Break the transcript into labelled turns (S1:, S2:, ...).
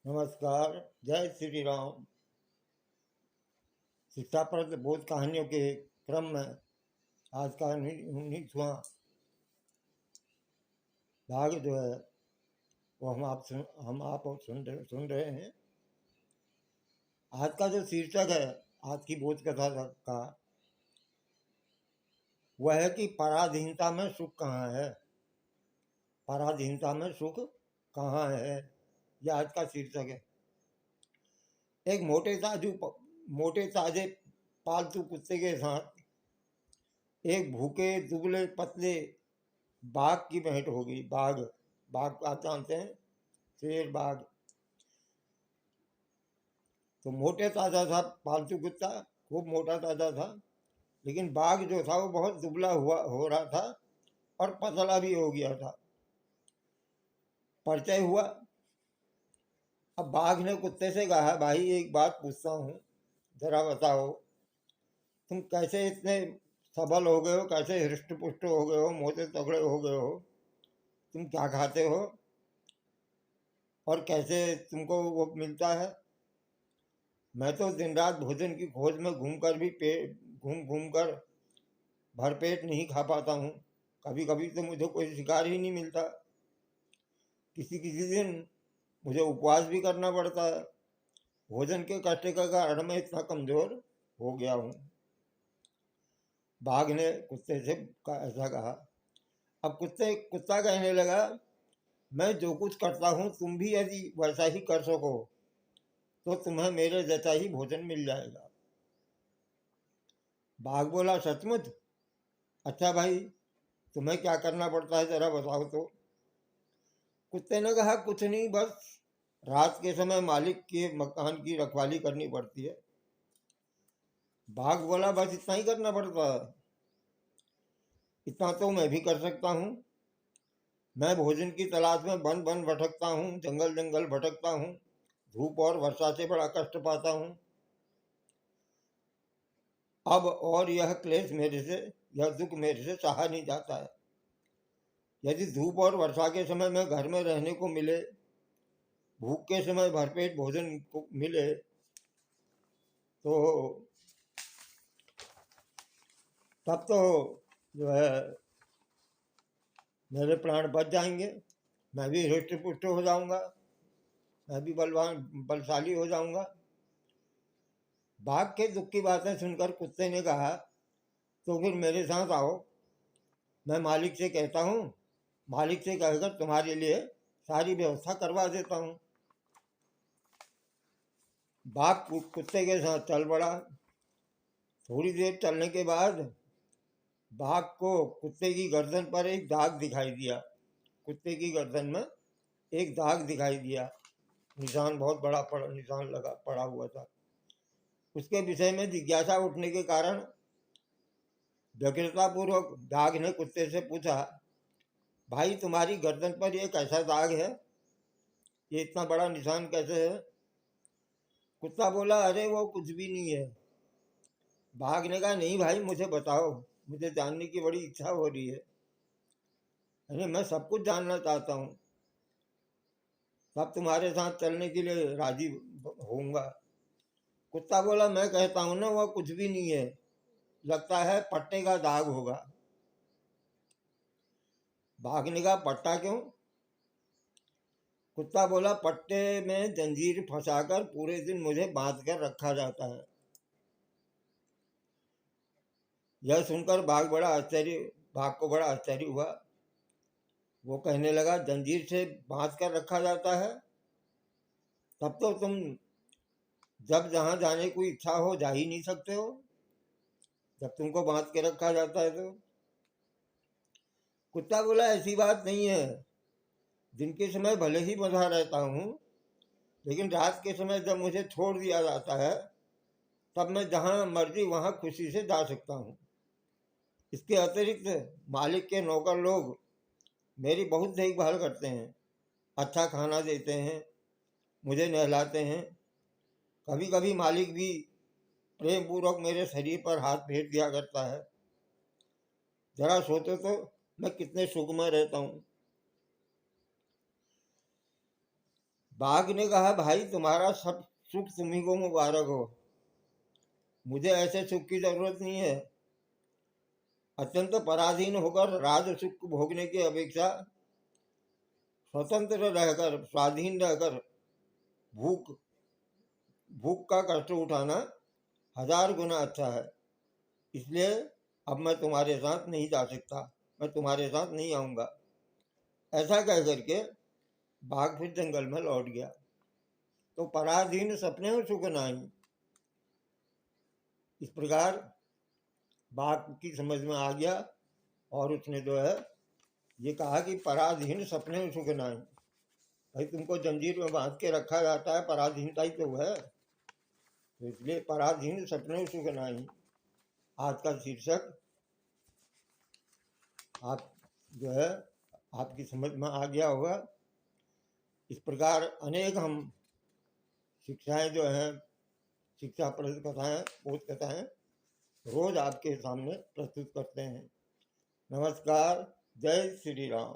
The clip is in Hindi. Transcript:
S1: नमस्कार। जय श्री राम। शिक्षाप्रद बोध कहानियों के क्रम में आज का 19वां भाग जो है वो हम आप और सुन रहे हैं। आज का जो शीर्षक है आज की बोध कथा का वह है कि पराधीनता में सुख कहाँ है। पराधीनता में सुख कहाँ है, यह आज का शीर्षक है। एक मोटे ताजे पालतू कुत्ते के साथ एक भूखे दुबले पतले बाघ की भेंट हो गई। बाघ बाघ आप जानते हैं, शेर बाघ। तो मोटे ताजा था पालतू कुत्ता, खूब मोटा ताजा था, लेकिन बाघ जो था वो बहुत दुबला हो रहा था और पतला भी हो गया था। परिचय हुआ। अब बाघ ने कुत्ते से कहा, भाई एक बात पूछता हूँ, जरा बताओ, तुम कैसे इतने सबल हो गए हो, कैसे हृष्ट पुष्ट हो गए हो, मोटे तगड़े हो गए हो, तुम क्या खाते हो और कैसे तुमको वो मिलता है। मैं तो दिन रात भोजन की खोज में घूम घूम कर भरपेट नहीं खा पाता हूँ। कभी कभी तो मुझे कोई शिकार ही नहीं मिलता। किसी किसी दिन मुझे उपवास भी करना पड़ता है। भोजन के कष्ट के कारण मैं इतना कमजोर हो गया हूँ। बाघ ने कुत्ते से ऐसा कहा। अब कुत्ता कहने लगा, मैं जो कुछ करता हूँ तुम भी यदि वैसा ही कर सको तो तुम्हें मेरे जैसा ही भोजन मिल जाएगा। बाघ बोला, सचमुच? अच्छा भाई, तुम्हें क्या करना पड़ता है जरा बताओ तो। कुत्ते ने कहा, कुछ नहीं, बस रात के समय मालिक के मकान की रखवाली करनी पड़ती है। बाघ बोला, बस इतना ही करना पड़ता है? इतना तो मैं भी कर सकता हूँ। मैं भोजन की तलाश में वन वन भटकता हूँ, जंगल जंगल भटकता हूँ, धूप और वर्षा से बड़ा कष्ट पाता हूँ। अब और यह दुख मेरे से सहा नहीं जाता है। यदि धूप और वर्षा के समय में घर में रहने को मिले, भूख के समय भरपेट भोजन को मिले, तो तब तो जो है मेरे प्राण बच जाएंगे। मैं भी हृष्ट पुष्ट हो जाऊंगा, मैं भी बलशाली हो जाऊंगा। बाघ के दुख की बातें सुनकर कुत्ते ने कहा, तो फिर मेरे साथ आओ, मैं मालिक से कहता हूँ, मालिक से कहकर तुम्हारे लिए सारी व्यवस्था करवा देता हूँ। बाघ कुत्ते के साथ चल पड़ा। थोड़ी देर चलने के बाद बाघ को कुत्ते की गर्दन पर एक दाग दिखाई दिया। कुत्ते की गर्दन में एक दाग दिखाई दिया, निशान, बहुत बड़ा निशान लगा पड़ा हुआ था। उसके विषय में जिज्ञासा उठने के कारण व्यग्रतापूर्वक बाघ ने कुत्ते से पूछा, भाई तुम्हारी गर्दन पर एक ऐसा दाग है, ये इतना बड़ा निशान कैसे है? कुत्ता बोला, अरे वो कुछ भी नहीं है। बाघ ने कहा, नहीं भाई, मुझे बताओ, मुझे जानने की बड़ी इच्छा हो रही है। अरे मैं सब कुछ जानना चाहता हूँ, सब तुम्हारे साथ चलने के लिए राजी होऊंगा। कुत्ता बोला, मैं कहता हूँ ना, वह कुछ भी नहीं है, लगता है पट्टे का दाग होगा। बाघ ने कहा, पट्टा क्यों? कुत्ता बोला, पट्टे में जंजीर फंसाकर पूरे दिन मुझे बांध कर रखा जाता है। यह सुनकर बाघ को बड़ा आश्चर्य हुआ। वो कहने लगा, जंजीर से बांध कर रखा जाता है? तब तो तुम जब जहां जाने की इच्छा हो जा ही नहीं सकते हो, जब तुमको बांध के रखा जाता है तो। कुत्ता बोला, ऐसी बात नहीं है, दिन के समय भले ही बंधा रहता हूँ, लेकिन रात के समय जब मुझे छोड़ दिया जाता है तब मैं जहां मर्जी वहां खुशी से जा सकता हूँ। इसके अतिरिक्त मालिक के नौकर लोग मेरी बहुत देखभाल करते हैं, अच्छा खाना देते हैं, मुझे नहलाते हैं। कभी कभी मालिक भी प्रेम पूर्वक मेरे शरीर पर हाथ फेर दिया करता है। जरा सोचो तो मैं कितने सुख में रहता हूँ। बाघ ने कहा, भाई तुम्हारा सब सुख तुम्ही को मुबारक हो, मुझे ऐसे सुख की जरूरत नहीं है। अत्यंत पराधीन होकर राज सुख भोगने की अपेक्षा स्वतंत्र रहकर, स्वाधीन रहकर भूख भूख का कष्ट उठाना 1000 गुना अच्छा है। इसलिए अब मैं तुम्हारे साथ नहीं जा सकता, मैं तुम्हारे साथ नहीं आऊंगा। ऐसा कह करके बाघ फिर जंगल में लौट गया। तो पराधीन सपने में सुख नहीं, इस प्रकार बाघ की समझ में आ गया और उसने जो है ये कहा कि पराधीन सपने में सुख नहीं। भाई तुमको जंजीर में बांध के रखा जाता है, पराधीनता ही तो है। तो इसलिए पराधीन सपने में सुख नहीं। आज का शीर्षक आप जो है आपकी समझ में आ गया होगा। इस प्रकार अनेक हम शिक्षाएं जो हैं, शिक्षाप्रद कथाएं, बोध कथाएं रोज आपके सामने प्रस्तुत करते हैं। नमस्कार। जय श्री राम।